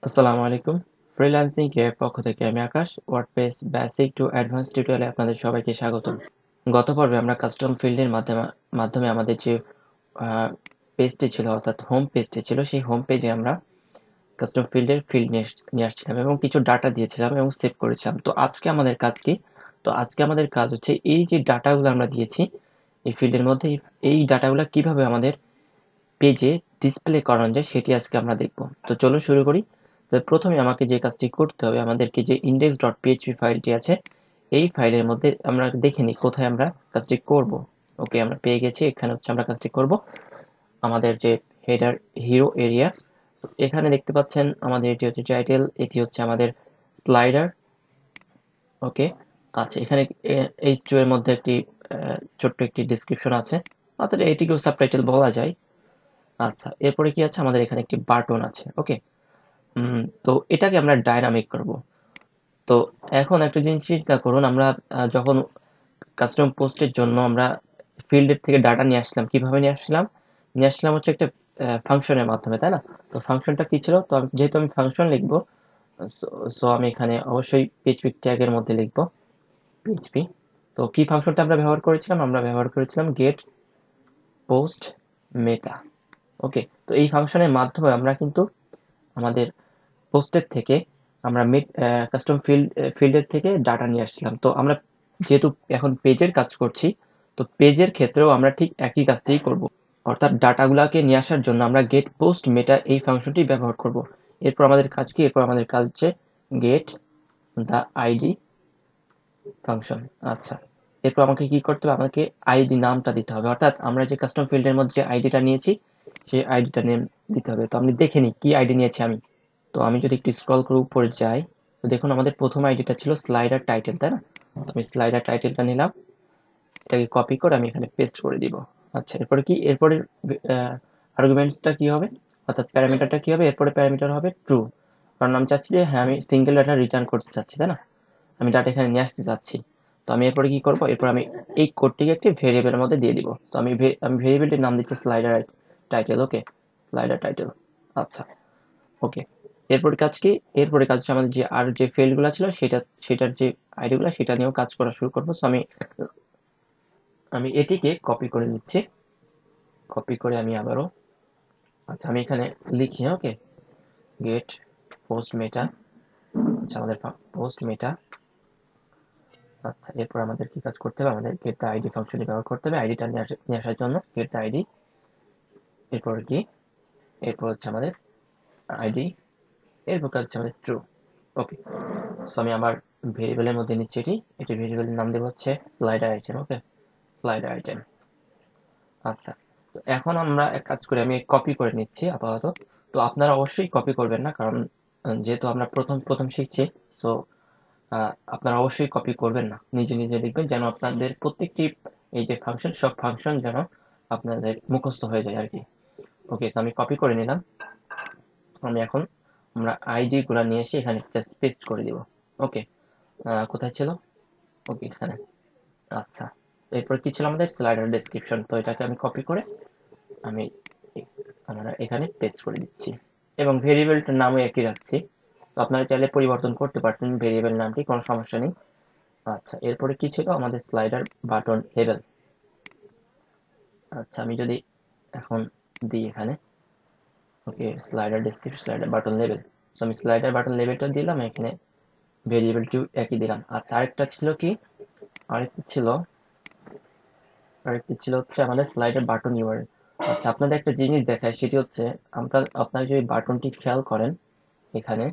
আসসালামু আলাইকুম। ফ্রিল্যান্সিং এর পক্ষ থেকে আমি আকাশ। ওয়ার্ডপ্রেস বেসিক টু অ্যাডভান্স টিউটোরিয়ালে আপনাদের সবাইকে স্বাগতম। গত পর্বে আমরা কাস্টম ফিল্ডের মাধ্যমে আমাদের যে পেজটি ছিল অর্থাৎ হোম পেজটি ছিল সেই হোম পেজে আমরা কাস্টম ফিল্ডের ফিল্ড নিয়ে আসছিলাম এবং কিছু ডাটা দিয়েছিলাম এবং সেভ করেছিলাম। তো আজকে আমাদের কাজ কি? তো আজকে আমাদের কাজ হচ্ছে এই যে ডাটাগুলো আমরা দিয়েছি এই ফিল্ডের মধ্যে এই ডাটাগুলো কিভাবে আমাদের পেজে ডিসপ্লে করানো যায় সেটি আজকে আমরা দেখব। তো চলুন শুরু করি। তো প্রথমে আমাকে যে কাজটি করতে হবে, আমাদেরকে যে index.php ফাইলটি আছে এই ফাইলের মধ্যে আমরা দেখে নিই কোথায় আমরা কাজটি করব। ওকে, আমরা পেয়ে গেছি। এখানে হচ্ছে আমরা কাজটি করব আমাদের যে হেডার হিরো এরিয়া। এখানে দেখতে পাচ্ছেন আমাদের এটি হচ্ছে টাইটেল, এটি হচ্ছে আমাদের স্লাইডার। ওকে, আচ্ছা, এখানে H2 এর মধ্যে একটি ছোট্ট একটি ডেসক্রিপশন আছে, অর্থাৎ এটিকেও সাবটাইটেল বলা যায়। আচ্ছা, এরপরে কি আছে, আমাদের এখানে একটি বাটন আছে। ওকে, তো এটাকে আমরা ডাইনামিক করব। তো এখন একটা জিনিস চিন্তা করুন, আমরা যখন কাস্টম পোস্টের জন্য আমরা ফিল্ডের থেকে ডাটা নিয়ে আসলাম, কিভাবে নিয়ে আসলাম হচ্ছে একটা ফাংশনের মাধ্যমে, তাই না? তো ফাংশনটা কি ছিল? তো যেহেতু আমি ফাংশন লিখবো, সো আমি এখানে অবশ্যই পিএইচপি ট্যাগের মধ্যে লিখবো পিএইচপি। তো কি ফাংশনটা আমরা ব্যবহার করেছিলাম? আমরা ব্যবহার করেছিলাম গেট পোস্ট মেটা। ওকে, তো এই ফাংশনের মাধ্যমে আমরা কিন্তু আমাদের পোস্টের থেকে আমরা কাস্টম ফিল্ডের থেকে ডাটা নিয়ে আসছিলাম। তো আমরা যেহেতু এখন পেজের কাজ করছি, তো পেজের ক্ষেত্রেও আমরা ঠিক একই কাজটাই করব। অর্থাৎ ডাটাগুলোকে নিয়ে আসার জন্য আমরা গেট পোস্ট মেটা এই ফাংশনটি ব্যবহার করব। এরপর আমাদের কাজ কি? এরপর আমাদের কাজ হচ্ছে গেট দ্য আইডি ফাংশন। আচ্ছা, এরপর আমাকে কি করতে হবে? আমাকে আইডি নামটা দিতে হবে, অর্থাৎ আমরা যে কাস্টম ফিল্ডের মধ্যে যে আইডিটা নিয়েছি সেই আইডিটা নেম দিতে হবে। তো আমি দেখে নিই কি আইডি নিয়েছি আমি। তো আমি যদি একটু স্ক্রল করে উপরে যাই, তো দেখুন আমাদের প্রথম আইডিটা ছিল স্লাইডার টাইটেল, তাই না? আমি স্লাইডার টাইটেলটা নিলাম, এটাকে কপি করে আমি এখানে পেস্ট করে দিব। আচ্ছা, এরপরে কি? এরপরে আর্গুমেন্টটা কি হবে, অর্থাৎ প্যারামিটারটা কি হবে? এরপরে প্যারামিটার হবে ট্রু, কারণ আমি চাচ্ছি যে হ্যাঁ আমি সিঙ্গেল ডাটা রিটার্ন করতে চাচ্ছি, তাই না? আমি ডাটা এখানে নিয়ে আসতে চাচ্ছি। তো আমি এরপরে কি করব? এরপর আমি এই কোডটিকে একটি ভেরিয়েবলের মধ্যে দিয়ে দিব। তো আমি ভেরিয়েবলটির নাম দিচ্ছি স্লাইডার টাইটেল। ওকে, স্লাইডার টাইটেল। আচ্ছা, ওকে। এরপরে কাজ কি? এরপরে কাজ হচ্ছে আমাদের যে আর যে ফিল্ডগুলো ছিল সেটার যে আইডিগুলো সেটা নিয়েও কাজ করা শুরু করবো। সো আমি আমি এটিকে কপি করে নিচ্ছি। কপি করে আমি আবারও, আচ্ছা, আমি এখানে লিখি। ওকে, গেট পোস্ট মেটা। আচ্ছা, আমাদের পোস্ট মেটা। আচ্ছা, এরপর আমাদের কি কাজ করতে হবে? আমাদের গেট দ্য আইডি ফাংশনটি ব্যবহার করতে হবে আইডিটা নিয়ে আসার জন্য। গেট দ্য আইডি, এরপর কি? এরপর হচ্ছে আমাদের আইডি, এরপর কাজ হচ্ছে আমাদের ট্রু। ওকে, সো আমি আমার ভেরিয়েবলের মধ্যে নিচ্ছি এটি ভেরিয়েবলের নাম দেবো হচ্ছে স্লাইডার আইটেম। ওকে, স্লাইডার আইটেম। আচ্ছা, তো এখন আমরা এক কাজ করি, আমি কপি করে নিচ্ছি আপাতত। তো আপনারা অবশ্যই কপি করবেন না, কারণ যেহেতু আমরা প্রথম প্রথম শিখছি, তো আপনারা অবশ্যই কপি করবেন না, নিজে নিজে লিখবেন, যেন আপনাদের প্রত্যেকটি এই যে ফাংশন সব ফাংশন যেন আপনাদের মুখস্থ হয়ে যায় আর কি। ওকে, তো আমি কপি করে নিলাম। আমি এখন আমরা আইডি গুলা নিয়ে এসে এখানে জাস্ট পেস্ট করে দিব। ওকে, কোথায় ছিল? ওকে, এখানে। আচ্ছা, এরপর কি ছিল? আমাদের স্লাইডার ডেসক্রিপশন। তো এটাকে আমি কপি করে আমি আমরা এখানে পেস্ট করে দিচ্ছি এবং ভেরিয়েবলটার নামও একই রাখছি। তো আপনারা চাইলে পরিবর্তন করতে পারতেন ভেরিয়েবল নামটি, কোনো সমস্যা নেই। আচ্ছা, এরপরে কি ছিল? আমাদের স্লাইডার বাটন লেবেল। আচ্ছা, আমি যদি এখন দিই এখানে, okay, slider description slider button label. So আমি স্লাইডার বাটন লেবেলটা দিলাম, এখানে ভেরিয়েবলটিও একই দিলাম। আচ্ছা, আরেকটা ছিল কি? আরেকটা ছিল আরেকটি ছিল হচ্ছে আমাদের স্লাইডের বাটন ইউআরএল। আচ্ছা, আপনাদের একটা জিনিস দেখায়, সেটি হচ্ছে আপনারা যদি বাটনটি খেয়াল করেন, এখানে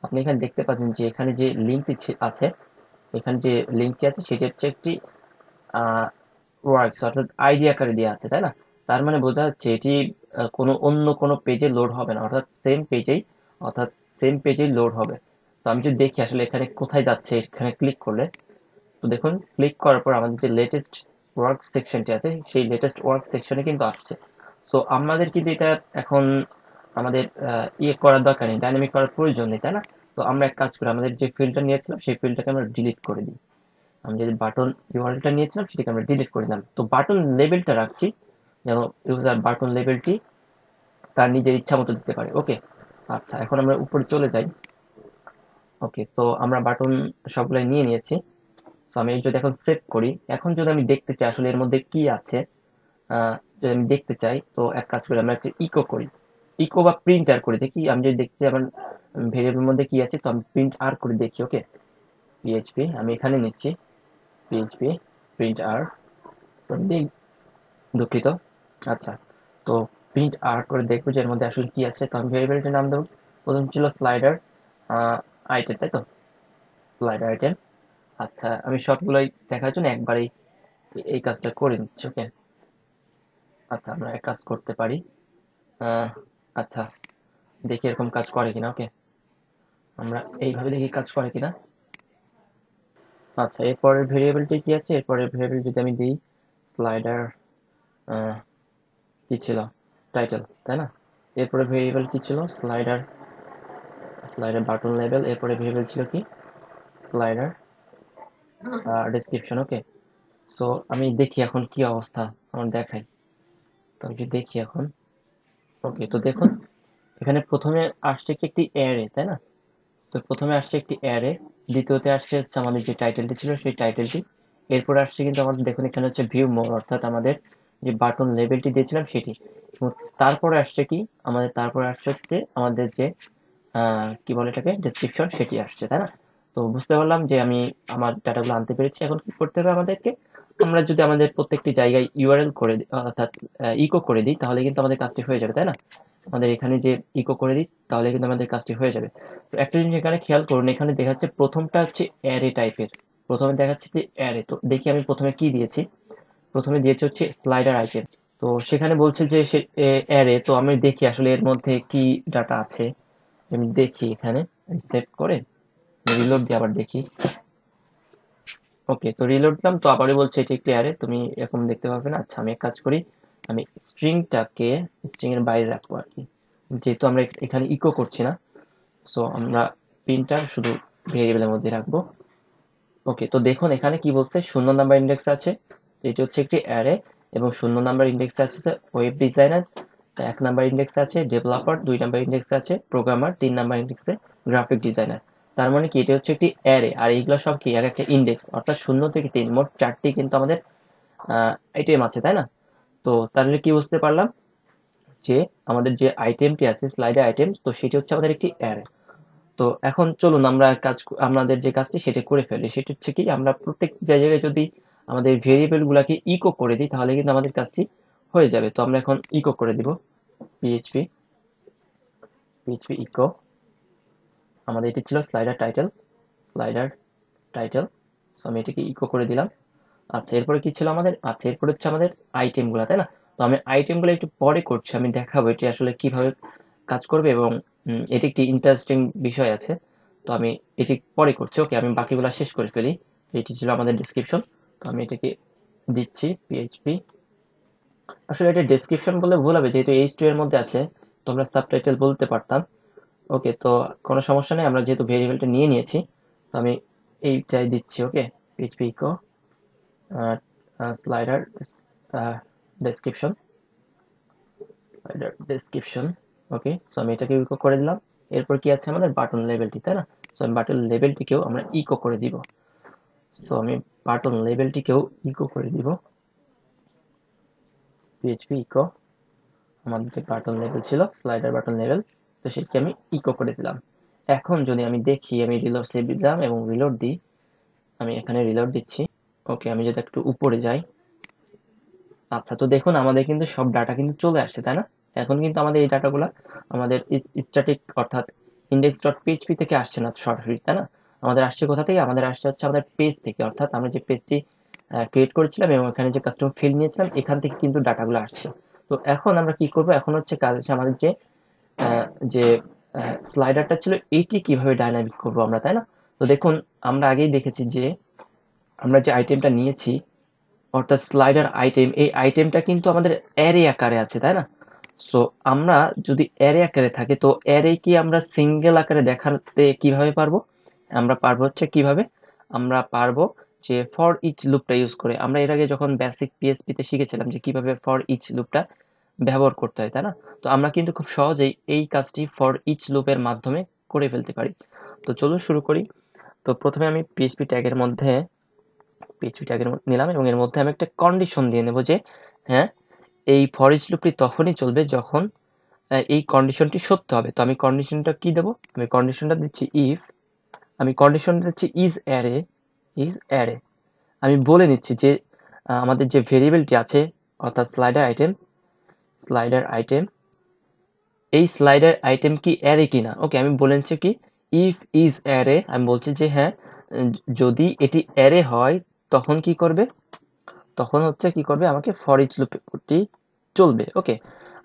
আপনি এখানে দেখতে পাচ্ছেন যে এখানে যে লিঙ্কটি আছে, এখানে যে লিঙ্কটি আছে সেটি হচ্ছে একটি ওয়ার্কস, অর্থাৎ আইডি আকারে দেওয়া আছে, তাই না? তার মানে বোঝা যাচ্ছে এটি কোনো অন্য কোনো পেজে লোড হবে না, অর্থাৎ সেম পেজেই লোড হবে। তো আমি যদি দেখি আসলে এখানে কোথায় যাচ্ছে, এখানে ক্লিক করলে, তো দেখুন ক্লিক করার পর আমাদের যে লেটেস্ট ওয়ার্ক সেকশনটি আছে সেই লেটেস্ট ওয়ার্ক সেকশনে কিন্তু আসছে। সো আমাদের কিন্তু এটা এখন আমাদের ইয়ে করার দরকার নেই, ডাইনামিক করার প্রয়োজন নেই, তাই না? তো আমরা এক কাজ করি, আমাদের যে ফিল্ডটা নিয়েছিলাম সেই ফিল্ডটাকে আমরা ডিলিট করে দিই। আমি যে বাটন ইউআরএলটা নিয়েছিলাম সেটাকে আমরা ডিলিট করে দিলাম। তো বাটন লেবেলটা রাখছি যেন ইউজার বাটন লেবেলটি তার নিজের ইচ্ছা মতো দিতে পারে। ওকে, আচ্ছা, এখন আমরা উপরে চলে যাই। ওকে, তো আমরা বাটন সবগুলাই নিয়ে নিয়েছি। তো আমি যদি এখন সেভ করি, এখন যদি আমি দেখতে চাই আসলে এর মধ্যে কি আছে, যদি আমি দেখতে চাই, তো এক কাজ করি, আমরা একটা ইকো করি, ইকো বা প্রিন্ট আর করে দেখি। আমি যদি দেখতে চাই আমার ভেরিয়েবলের মধ্যে কি আছে, তো আমি প্রিন্ট আর করে দেখি। ওকে, পিএইচপি আমি এখানে নিচ্ছি, পিএইচপি প্রিন্ট আর, দুঃখিত। আচ্ছা, তো প্রিন্ট আর করে দেখবো যে এর মধ্যে আসলে কি আছে। তো আমি ভেরিয়েবলটার নাম দেবো, প্রথম ছিল স্লাইডার আইটেম, তাই তো, স্লাইডার আইটেম। আচ্ছা, আমি সবগুলোই দেখার জন্য একবারেই এই কাজটা করে নিচ্ছি। ওকে, আচ্ছা, আমরা এক কাজ করতে পারি। আহ, আচ্ছা, দেখি এরকম কাজ করে কিনা। ওকে, আমরা এইভাবে দেখি কাজ করে কিনা। আচ্ছা, এরপরের ভেরিয়েবলটি কি আছে, এরপরের ভেরিয়েবল যদি আমি দিই স্লাইডার, কি ছিল, টাইটেল, তাই না? এরপরে ভেরিয়েবল কি ছিল, স্লাইডার, স্লাইডার বাটন লেভেল। এরপরে ভেরিয়েবল ছিল কি, স্লাইডার ডেসক্রিপশন। ওকে, সো আমি দেখি এখন কি অবস্থা, আমার দেখাই। তো আমি যদি দেখি এখন, ওকে, তো দেখুন এখানে প্রথমে আসছে কি একটি অ্যারে, তাই না? তো প্রথমে আসছে একটি অ্যারে, দ্বিতীয়তে আসছে হচ্ছে আমাদের যে টাইটেলটি ছিল সেই টাইটেলটি। এরপর আসছে কিন্তু আমাদের দেখুন এখানে হচ্ছে ভিউ মোর, অর্থাৎ আমাদের যে বাটন লেবেলটি দিয়েছিলাম সেটি। এবং তারপরে আসছে কি, আমাদের তারপরে আসছে হচ্ছে আমাদের যে কি বলে এটাকে, ডেসক্রিপশন, সেটি আসছে, তাই না? তো বুঝতে পারলাম যে আমি আমার ডাটাগুলো আনতে পেরেছি। এখন কি করতে হবে আমাদেরকে, আমরা যদি আমাদের প্রত্যেকটি জায়গায় ইউআরএল করে দিই, অর্থাৎ ইকো করে দিই, তাহলে কিন্তু আমাদের কাজটি হয়ে যাবে, তাই না? আমাদের এখানে যে ইকো করে দিই তাহলে কিন্তু আমাদের কাজটি হয়ে যাবে। তো একটা জিনিস এখানে খেয়াল করুন, এখানে দেখাচ্ছে প্রথমটা হচ্ছে অ্যারে টাইপের, প্রথমে দেখাচ্ছে যে অ্যারে। তো দেখি আমি প্রথমে কি দিয়েছি, প্রথমে দিয়েছে হচ্ছে স্লাইডার আইটেম। তো সেখানে বলছে যে সে অ্যারে, তো আমি দেখি আসলে এর মধ্যে কি ডাটা আছে। আমি দেখি এখানে, আমি সেভ করে রিলোড দিয়ে আবার দেখি। ওকে, তো রিলোড দিলাম, তো আবারই বলছে এটি একটি অ্যারে, তুমি এরকম দেখতে পাবে না। আচ্ছা, আমি এক কাজ করি, আমি স্ট্রিংটাকে স্ট্রিং এর বাইরে রাখবো আর কি, যেহেতু আমরা এখানে ইকো করছি না। সো আমরা প্রিন্টার শুধু ভেরিয়েবলের মধ্যে রাখবো। ওকে, তো দেখুন এখানে কি বলছে, 0 নাম্বার ইন্ডেক্স আছে, এটি হচ্ছে একটি অ্যারে, এবং 0 নাম্বার ইন্ডেক্স আছে ওয়েব ডিজাইনার, 1 নাম্বার ইন্ডেক্স আছে ডেভেলপার, 2 নাম্বার ইন্ডেক্স আছে প্রোগ্রামার, 3 নাম্বার ইন্ডেক্সে গ্রাফিক ডিজাইনার। তার মানে কি, এটা হচ্ছে একটি অ্যারে, আর এইগুলো সব কি এক একটা ইন্ডেক্স, অর্থাৎ 0 থেকে 3, মোট 4টি কিন্তু আমাদের আইটেম আছে, তাই না? তো তাহলে কি বুঝতে পারলাম, যে আমাদের যে আইটেমটি আছে স্লাইডার আইটেম, তো সেটি হচ্ছে আমাদের একটি অ্যারে। তো এখন চলুন আমরা আমাদের যে কাজটি সেটা করে ফেলি। সেটা হচ্ছে কি, আমরা প্রত্যেক জায়গায় যদি আমাদের ভেরিয়েবল গুলাকে ইকো করে দিই তাহলে কিন্তু আমাদের কাজটি হয়ে যাবে। তো আমরা এখন ইকো করে দিব, পিএইচপি পিএইচপি ইকো, আমাদের এটি ছিল slider title, slider title. So আমি এটাকে ইকো করে দিলাম। আচ্ছা, এরপরে কি ছিল আমাদের, আচ্ছা এরপরে হচ্ছে আমাদের আইটেম গুলা, তাই না? তো আমি আইটেম গুলো একটু পরে করছি, আমি দেখাবো এটি আসলে কিভাবে কাজ করবে, এবং এটি একটি ইন্টারেস্টিং বিষয় আছে। তো আমি এটি পরে করছি। ওকে, আমি বাকিগুলো শেষ করে ফেলি। এটি ছিল আমাদের ডেসক্রিপশন, তো আমি এটাকে দিচ্ছি পিএইচপি। আসলে এটা ডেসক্রিপশন বলে ভুল হবে, যেহেতু এইচ2 এর মধ্যে আছে, তো আমরা সাবটাইটেল বলতে পারতাম। ওকে, তো কোনো সমস্যা নেই, আমরা যেহেতু ভেরিয়েবলটা নিয়ে নিয়েছি, তো আমি এইটাই দিচ্ছি। Okay, PHP echo slider description, slider description. Okay, so আমি এটাকে ইকো করে দিলাম। এরপর কি আছে আমাদের বাটন লেভেলটি, তাই না? সো আমি বাটন লেভেলটিকেও আমরা ইকো করে দিব। সো আমি বাটন লেভেলটিকেও ইকো করে দিব, পিএইচপি ইকো, আমাদের যে বাটন লেভেল ছিল স্লাইডার বাটন লেভেল, তো সেটাকে আমি ইকো করে দিলাম। এখন যদি আমি দেখি, আমি রিলোড সেভ দিলাম এবং রিলোড দিই, আমি এখানে রিলোড দিচ্ছি। ওকে, আমি যদি একটু উপরে যাই, আচ্ছা, তো দেখুন আমাদের কিন্তু সব ডাটা কিন্তু চলে আসছে, তাই না? এখন কিন্তু আমাদের এই ডাটাগুলো আমাদের স্ট্যাটিক, অর্থাৎ ইন্ডেক্স ডট পিএইচপি থেকে আসছে না সরাসরি, তাই না? আমাদের আসছে কোথা থেকে, আমাদের আসছে হচ্ছে আমাদের পেজ থেকে, অর্থাৎ আমরা যে পেজটি ক্রিয়েট করেছিলাম এবং এখানে যে কাস্টম ফিল্ড নিয়েছিলাম, এখান থেকে কিন্তু ডাটাগুলো আসছে। তো এখন আমরা কি করব, এখন হচ্ছে কাজ হচ্ছে আমাদের যে যে স্লাইডারটা ছিল এইটি কিভাবে ডাইনামিক করবো আমরা, তাই না? তো দেখুন, আমরা আগেই দেখেছি যে আমরা যে আইটেমটা নিয়েছি, অর্থাৎ স্লাইডার আইটেম, এই আইটেমটা কিন্তু আমাদের অ্যারে আকারে আছে, তাই না? সো আমরা যদি অ্যারে আকারে থাকে, তো অ্যারে কি আমরা সিঙ্গেল আকারে দেখাতে কিভাবে পারবো, আমরা পারবো হচ্ছে কিভাবে, আমরা পারবো যে ফর ইচ লুপটা ইউজ করে। আমরা এর আগে যখন বেসিক পিএসপি তে শিখেছিলাম যে কিভাবে ফর ইচ লুপটা ব্যবহার করতে হয়, তাই না? তো আমরা কিন্তু খুব সহজেই এই কাজটি ফর ইচ লুপের মাধ্যমে করে ফেলতে পারি। তো চলুন শুরু করি। তো প্রথমে আমি পিএইচপি ট্যাগের মধ্যে নিলাম এবং এর মধ্যে আমি একটা কন্ডিশন দিয়ে নেব যে হ্যাঁ, এই ফর ইচ লুপটি তখনই চলবে যখন এই কন্ডিশনটি সত্য হবে। তো আমি কন্ডিশনটা কি দেব? আমি কন্ডিশনটা দিচ্ছি ইফ, আমি কন্ডিশনটা দিচ্ছি ইজ অ্যারে। আমি বলে নিচ্ছি যে আমাদের যে ভেরিয়েবলটি আছে অর্থাৎ স্লাইডার আইটেম এই স্লাইডার আইটেম কি অ্যারে কিনা। ওকে, আমি বলে নিচ্ছি কি ইফ ইজ অ্যারে, আমি বলছি যে হ্যাঁ, যদি এটি অ্যারে হয় তখন কি করবে, তখন হচ্ছে কি করবে, আমাকে ফর ইচ লুপটি চলবে। ওকে,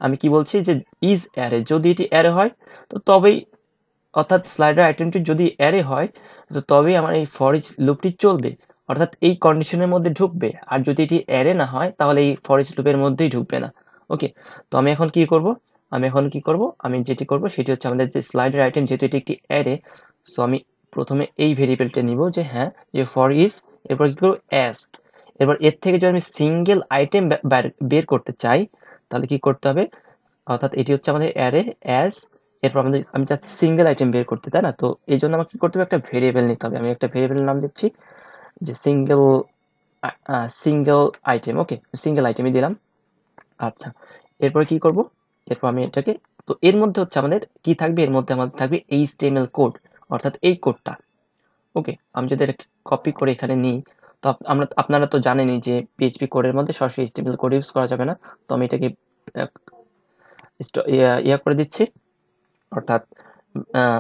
আমি কি বলছি যে ইজ অ্যারে, যদি এটি অ্যারে হয় তো তবেই, অর্থাৎ স্লাইডার আইটেমটি যদি অ্যারে হয় তো তবেই আমার এই ফর ইচ লুপটি চলবে, অর্থাৎ এই কন্ডিশনের মধ্যে ঢুকবে। আর যদি এটি অ্যারে না হয় তাহলে এই ফর ইচ লুপের মধ্যেই ঢুকবে না। ওকে, তো আমি এখন কি করব, আমি যেটি করব সেটি হচ্ছে আমাদের যে স্লাইডার আইটেম, যেহেতু এটি একটি অ্যারে, সো আমি প্রথমে এই ভেরিয়েবলটা নিব যে হ্যাঁ, যে ফর ইজ, এরপর কি করব অ্যাজ। এবার এর থেকে যদি আমি সিঙ্গেল আইটেম বের করতে চাই তাহলে কি করতে হবে, অর্থাৎ এটি হচ্ছে আমাদের অ্যারে অ্যাজ, এরপর আমি চাচ্ছি সিঙ্গেল আইটেম বের করতে, তাই না? তো এই জন্য আমাকে কি করতে হবে, একটা ভেরিয়েবল নিতে হবে। আমি একটা ভেরিয়েবলের নাম দিচ্ছি যে সিঙ্গেল আইটেম। ওকে, সিঙ্গেল আইটেমই দিলাম। আচ্ছা, এরপরে কি করব, এরপর আমি এটাকে, তো এর মধ্যে হচ্ছে আমাদের কি থাকবে, এর মধ্যে আমাদের থাকবে এইচটিএমএল কোড, অর্থাৎ এই কোডটা। ওকে, আমি যদি এটা কপি করে এখানে নিই, তো আপনারা তো জানেনই যে পিএইচপি কোডের মধ্যে সরাসরি এইচটিএমএল কোড ইউজ করা যাবে না। তো আমি এটাকে ইয়া করে দিচ্ছি, অর্থাৎ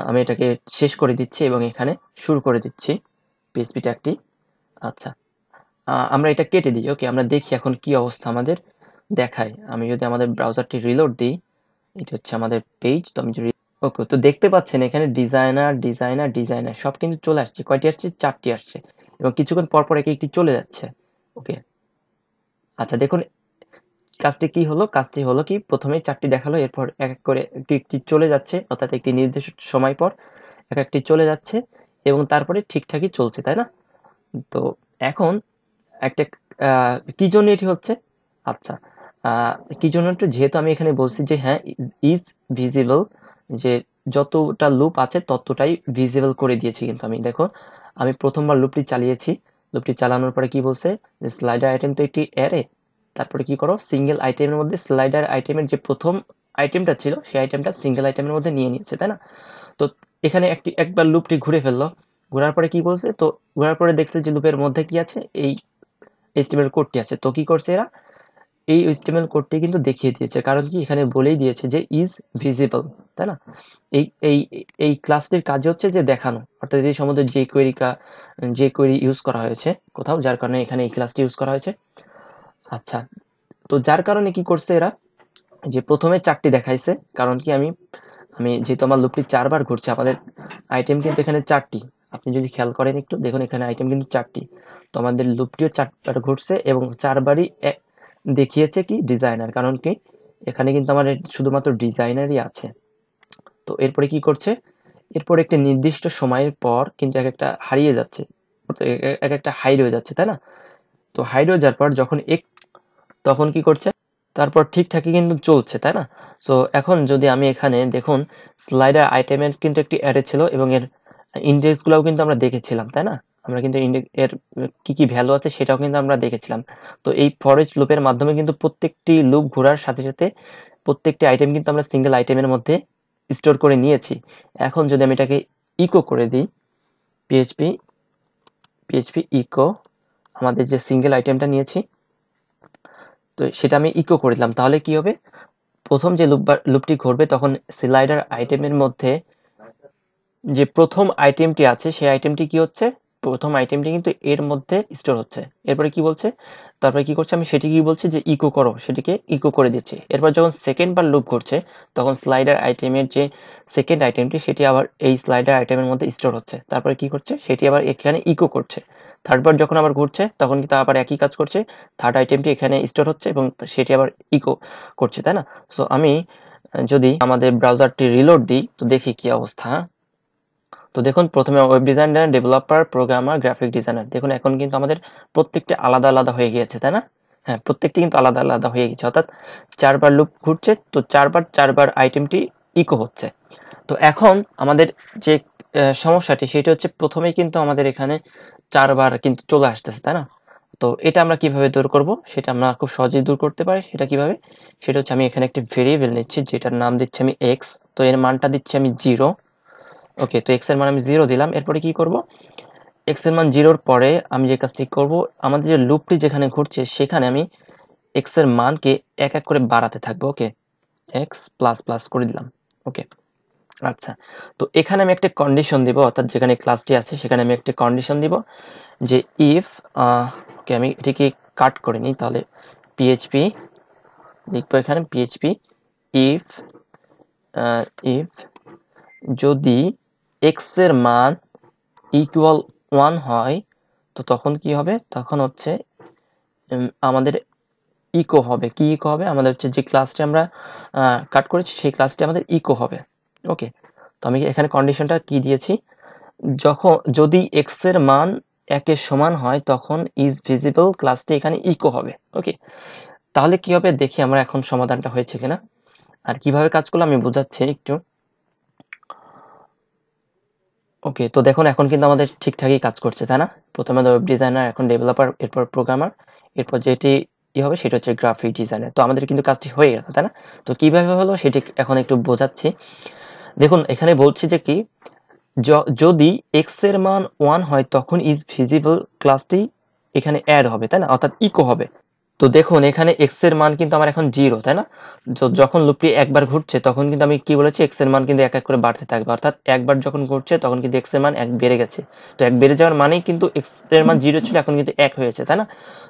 আমি এটাকে শেষ করে দিচ্ছি এবং এখানে শুরু করে দিচ্ছি পিএইচপি ট্যাগটি। আচ্ছা, আমরা এটা কেটে দিই। ওকে, আমরা দেখি এখন কি অবস্থা আমাদের দেখায়। আমি যদি আমাদের ব্রাউজারটি রিলোড দিই, এটা হচ্ছে আমাদের পেজ। তো আমি ওকে, তো দেখতে পাচ্ছেন এখানে ডিজাইনার সব কিন্তু চলে আসছে। কয়টি আসছে? 4টি আসছে এবং কিছুক্ষণ পর পর একটি চলে যাচ্ছে। ওকে, আচ্ছা দেখুন কাজটি হলো কি প্রথমে 4টি দেখালো, এরপর এক এক করে একটি চলে যাচ্ছে, অর্থাৎ একটি নির্দিষ্ট সময় পর এক একটি চলে যাচ্ছে এবং তারপরে ঠিকঠাকই চলছে, তাই না? তো এখন একটা কি জন্য এটি হচ্ছে, আচ্ছা, কি জন্য একটু, যেহেতু আমি এখানে বলছি যে হ্যাঁ ইজ ভিজিবল, যে যতটা লুপ আছে ততটাই ভিজিবল করে দিয়েছি। কিন্তু আমি দেখো, আমি প্রথমবার লুপটি চালিয়েছি, লুপটি চালানোর পরে কি বলছে যে স্লাইডার আইটেম তো একটি অ্যারে, তারপরে কি করো, সিঙ্গেল আইটেমের মধ্যে স্লাইডার আইটেমের যে প্রথম আইটেমটা ছিল সেই আইটেমটা সিঙ্গেল আইটেমের মধ্যে নিয়ে নিয়েছে, তাই না? তো এখানে একবার লুপটি ঘুরে ফেললো, ঘোরার পরে কি বলছে, তো ঘোরার পরে দেখছে যে লুপের মধ্যে কি আছে, এই এইচটিএমএল কোডটি আছে। তো কি করছে এরা, এই এইচটিএমএল কোডটি কিন্তু দেখিয়ে দিয়েছে, কারণ কি এখানে বলেই দিয়েছে যে ইজ ভিজিবল, তাই না? এই এই এই ক্লাসটির কাজ হচ্ছে যে দেখানো, অর্থাৎ এই সম্বন্ধে যে কোয়েরি ইউজ করা হয়েছে কোথাও, যার কারণে এখানে এই ক্লাসটি ইউজ করা হয়েছে। আচ্ছা, তো যার কারণে কি করছে এরা, যে প্রথমে 4টি দেখাইছে, কারণ কি আমি আমি যেহেতু আমার লুপটি 4বার ঘুরছে, আমাদের আইটেম কিন্তু এখানে 4টি। আপনি যদি খেয়াল করেন একটু দেখুন, এখানে আইটেম কিন্তু 4টি। তো আমাদের লুপটিও 4বার ঘুরছে এবং 4বারই দেখিয়েছে কি ডিজাইনার, কারণ কি এখানে কিন্তু আমার শুধুমাত্র ডিজাইনারই আছে। তো এরপরে কি করছে, এরপর একটি নির্দিষ্ট সময়ের পর কিন্তু এক একটা হারিয়ে যাচ্ছে, এক একটা হাইড হয়ে যাচ্ছে, তাই না? তো হাইড হয়ে যাওয়ার পর তখন কি করছে, তারপর ঠিকঠাকই কিন্তু চলছে, তাই না? সো এখন যদি আমি এখানে দেখুন, স্লাইডার আইটেমের কিন্তু একটি অ্যারে ছিল এবং এর ইন্ডেক্স গুলাও কিন্তু আমরা দেখেছিলাম, তাই না? আমরা কিন্তু এর কি কি ভ্যালু আছে সেটাও কিন্তু আমরা দেখেছিলাম। তো এই ফর ইচ লুপের মাধ্যমে কিন্তু প্রত্যেকটি লুপ ঘোরার সাথে সাথে প্রত্যেকটি আইটেম কিন্তু আমরা সিঙ্গেল আইটেমের মধ্যে স্টোর করে নিয়েছি। এখন যদি আমি এটাকে ইকো করে দিই, পিএইচপি পিএইচপি ইকো, আমাদের যে সিঙ্গেল আইটেমটা নিয়েছি, তো সেটা আমি ইকো করে দিলাম, তাহলে কি হবে, প্রথম যে লুপটি ঘুরবে তখন স্লাইডার আইটেমের মধ্যে যে প্রথম আইটেমটি আছে সেই আইটেমটি কি হচ্ছে, প্রথম আইটেমটি কিন্তু এর মধ্যে স্টোর হচ্ছে। এরপরে কি বলছে, তারপরে কি করছে, আমি সেটি কি বলছি যে ইকো করো, সেটিকে ইকো করে দিচ্ছি। এরপর যখন সেকেন্ড বার লুপ ঘুরছে তখন স্লাইডার আইটেমের যে সেকেন্ড আইটেমটি সেটি আবার এই স্লাইডার আইটেমের মধ্যে স্টোর হচ্ছে, তারপরে কি করছে সেটি আবার এখানে ইকো করছে। থার্ড বার যখন আবার ঘুরছে তখন কিন্তু আবার একই কাজ করছে, থার্ড আইটেমটি এখানে স্টোর হচ্ছে এবং সেটি আবার ইকো করছে, তাই না? সো আমি যদি আমাদের ব্রাউজারটি রিলোড দিই তো দেখি কি অবস্থা। তো দেখুন, প্রথমে web designer, developer, programmer, graphic designer, দেখুন এখন কিন্তু আমাদের প্রত্যেকটা আলাদা আলাদা হয়ে গিয়েছে, তাই না? হ্যাঁ, প্রত্যেকটি কিন্তু আলাদা আলাদা হয়ে গেছে, অর্থাৎ 4 বার লুপ ঘুরছে, তো 4 বার আইটেমটি ইকো হচ্ছে। তো এখন আমাদের যে সমস্যাটি সেটা হচ্ছে প্রথমেই কিন্তু আমাদের এখানে 4 বার কিন্তু চলে আসতেছে, তাই না? তো এটা আমরা কিভাবে দূর করব, সেটা আমরা খুব সহজেই দূর করতে পারি। সেটা কিভাবে? সেটা হচ্ছে আমি এখানে একটি ভেরিয়েবল নিচ্ছি যেটার নাম দিচ্ছি আমি এক্স, তো এর মানটা দিচ্ছি আমি 0। ওকে, তো এক্স এর মান আমি 0 দিলাম। এরপরে কি করব, এক্স এর মান 0 পরে আমি যে কাজটি করব, আমাদের যে লুপটি যেখানে ঘুরছে সেখানে আমি এক্স এর মানকে এক এক করে বাড়াতে থাকবো। ওকে, এক্স প্লাস প্লাস করে দিলাম। ওকে, আচ্ছা, তো এখানে আমি একটা কন্ডিশন দিব, অর্থাৎ যেখানে ক্লাসটি আছে সেখানে আমি একটা কন্ডিশন দিব যে ইফ, ওকে আমি এটিকে কাট করে নিই, তাহলে পিএইচপি লিখবো এখানে, পিএইচপি ইফ ইফ যদি এক্স এর মান ইকুয়াল 1 হয়, তো তখন কি হবে, তখন হচ্ছে আমাদের ইকো হবে। কি ইকো হবে, আমাদের হচ্ছে যে ক্লাসটি আমরা কাট করেছি সেই ক্লাসটি আমাদের ইকো হবে। ওকে, তো আমি এখানে কন্ডিশনটা কি দিয়েছি, যদি এক্স এর মান 1 এর সমান হয় তখন ইজ ভিজিবল ক্লাসটি এখানে ইকো হবে। ওকে, তাহলে কি হবে দেখি আমরা এখন সমাধানটা হয়েছে কিনা, আর কিভাবে কাজ করলো আমি বোঝাচ্ছি একটু। ওকে, তো দেখুন এখন কিন্তু আমাদের ঠিকঠাকই কাজ করছে, তাই না? প্রথমে ওয়েব ডিজাইনার, এখন ডেভেলপার, এরপর প্রোগ্রামার, এরপর যেটি হবে সেটা হচ্ছে গ্রাফিক ডিজাইনার। তো আমাদের কিন্তু কাজটি হয়ে গেল, তাই না? তো কিভাবে হলো সেটি এখন একটু বোঝাচ্ছি। দেখুন এখানে বলছি যে কি, যদি এক্স এর মান 1 হয় তখন ইজ ভিজিবল ক্লাসটি এখানে অ্যাড হবে, তাই না? অর্থাৎ ইকো হবে। তো দেখুন এখানে এক্স এর মান কিন্তু আমার এখন 0, তাই না? যখন লুপটি একবার ঘুরছে তখন কিন্তু আমি কি বলেছি, এক্স এর মান কিন্তু এক এক করে বাড়তে থাকবে, অর্থাৎ একবার যখন ঘুরছে তখন কিন্তু এক্স এর মান 1 বেড়ে গেছে। তো 1 বেড়ে যাওয়ার মানেই কিন্তু এক্স এর মান 0 ছিল, এখন কিন্তু 1 হয়েছে, তাই না?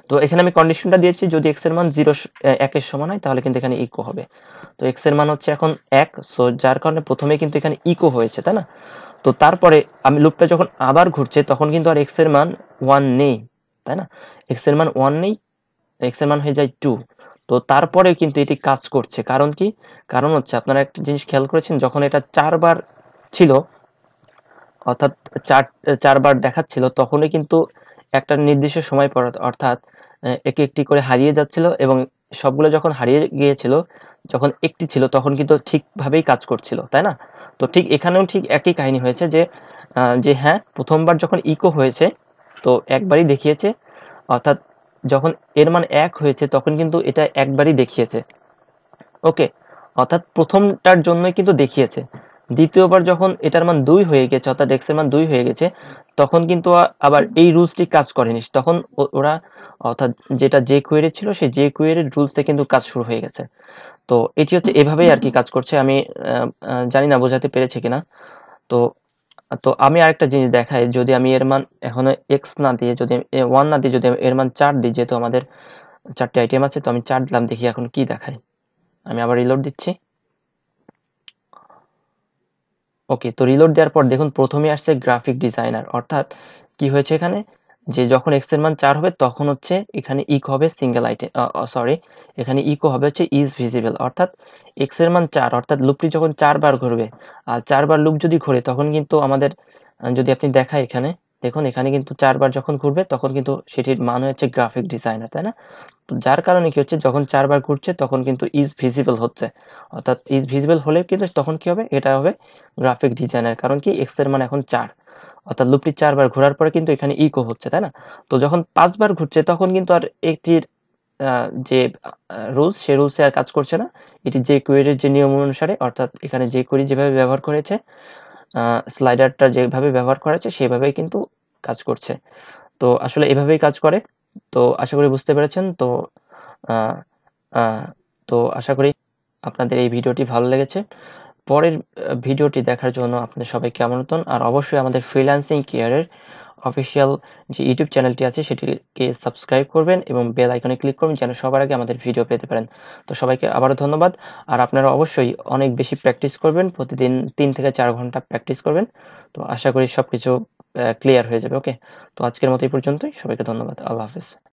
তো এখানে আমি কন্ডিশনটা দিয়েছি যদি এক্স এর মান 1 এর সমান হয় তাহলে কিন্তু এখানে ইকো হবে। তো এক্স এর মান হচ্ছে এখন 1, সো যার কারণে প্রথমে কিন্তু এখানে ইকো হয়েছে, তাই না? তো তারপরে আমি লুপটা যখন আবার ঘুরছে তখন কিন্তু আর এক্স এর মান 1 নেই, তাই না? এক্স এর মান 1 নেই, এক্স এর মান হয়ে যায় 2। তো তারপরে কিন্তু এটি কাজ করছে, কারণ কি, কারণ হচ্ছে আপনারা একটা জিনিস খেয়াল করেছেন, যখন এটা 4 বার ছিল, অর্থাৎ 4 বার দেখাচ্ছিল, তখনই কিন্তু একটা নির্দিষ্ট সময় পর, অর্থাৎ একে একটি করে হারিয়ে যাচ্ছিল, এবং সবগুলো যখন হারিয়ে গিয়েছিল, যখন একটি ছিল তখন কিন্তু ঠিকভাবেই কাজ করছিল, তাই না? তো ঠিক এখানেও ঠিক একই কাহিনী হয়েছে যে হ্যাঁ, প্রথমবার যখন ইকো হয়েছে তো একবারই দেখিয়েছে, অর্থাৎ যখন এর মান 1 হয়েছে তখন কিন্তু এটা একবারই দেখিয়েছে। ওকে, অর্থাৎ প্রথমটার জন্যই কিন্তু দেখিয়েছে। দ্বিতীয়বার যখন এটার মান 2 হয়ে গেছে, অর্থাৎ x এর মান 2 হয়ে গেছে, তখন কিন্তু আবার এই রুলসটি কাজ করেনি, তখন ওরা, অর্থাৎ যেটা যে কোয়েরি ছিল সেই যে কোয়েরির রুলসে কিন্তু কাজ শুরু হয়ে গেছে। তো এটি হচ্ছে এভাবেই আর কি কাজ করছে। আমি জানি না বোঝাতে পেরেছি কিনা। তো তো আমি আরেকটা জিনিস দেখাই, যদি আমি এর মান এখনো এক্স না দিয়ে, যদি 1 না দিয়ে যদি আমি এর মান 4 দিই, যেহেতু আমাদের 4টি আইটেম আছে, তো আমি 4 দিলাম, দেখি এখন কি দেখায়। আমি আবার রিলোড দিচ্ছি। ওকে, তো রিলোড দেওয়ার পর দেখুন প্রথমে আসছে গ্রাফিক ডিজাইনার, অর্থাৎ কি হয়েছে এখানে, যে যখন এক্স এর মান 4 হবে তখন হচ্ছে এখানে ইকো হবে সিঙ্গেল আইটেম, সরি, এখানে ইকো হবে হচ্ছে ইজ ভিজিবল, অর্থাৎ এক্স এর মান 4, অর্থাৎ লুপটি যখন 4 বার ঘুরবে, আর 4 বার লুপ যদি ঘুরে তখন কিন্তু আমাদের, যদি আপনি দেখায় এখানে, দেখুন এখানে কিন্তু 4 বার যখন ঘুরবে তখন কিন্তু সেটির মান হচ্ছে গ্রাফিক ডিজাইনার, তাই না? তো যার কারণে কি হচ্ছে, যখন 4 বার ঘুরছে তখন কিন্তু ইজ ভিজিবল হচ্ছে, অর্থাৎ ইজ ভিজিবল হলে কিন্তু তখন কি হবে, এটা হবে গ্রাফিক ডিজাইনার, কারণ কি এক্স এর মান এখন 4, অর্থাৎ লুপটি 4 বার ঘোরার পরে কিন্তু এখানে ইকো হচ্ছে, তাই না? তো যখন 5 বার ঘুরছে তখন কিন্তু আর এটির যে রুলস, সে রুলসে আর কাজ করছে না, এটি যে কোয়েরির যে নিয়ম অনুসারে, অর্থাৎ এখানে যে কোয়েরি যেভাবে ব্যবহার করেছে, স্লাইডারটা যেভাবে ব্যবহার করেছে সেভাবেই কিন্তু কাজ করছে। তো আসলে এভাবেই কাজ করে। তো আশা করি বুঝতে পেরেছেন। তো আহ, আহ, তো আশা করি আপনাদের এই ভিডিওটি ভালো লেগেছে। পরের ভিডিওটি দেখার জন্য আপনাদের সবাইকে আমন্ত্রণ, আর অবশ্যই আমাদের ফ্রিল্যান্সিং কেয়ারের অফিসিয়াল যে ইউটিউব চ্যানেলটি আছে সেটিকে সাবস্ক্রাইব করবেন এবং বেল আইকনে ক্লিক করবেন যেন সবার আগে আমাদের ভিডিও পেতে পারেন। তো সবাইকে আবারও ধন্যবাদ। আর আপনারা অবশ্যই অনেক বেশি প্র্যাকটিস করবেন, প্রতিদিন 3 থেকে 4 ঘন্টা প্র্যাকটিস করবেন। তো আশা করি সবকিছু ক্লিয়ার হয়ে যাবে। ওকে, তো আজকের মতো এই পর্যন্তই। সবাইকে ধন্যবাদ। আল্লাহ হাফেজ।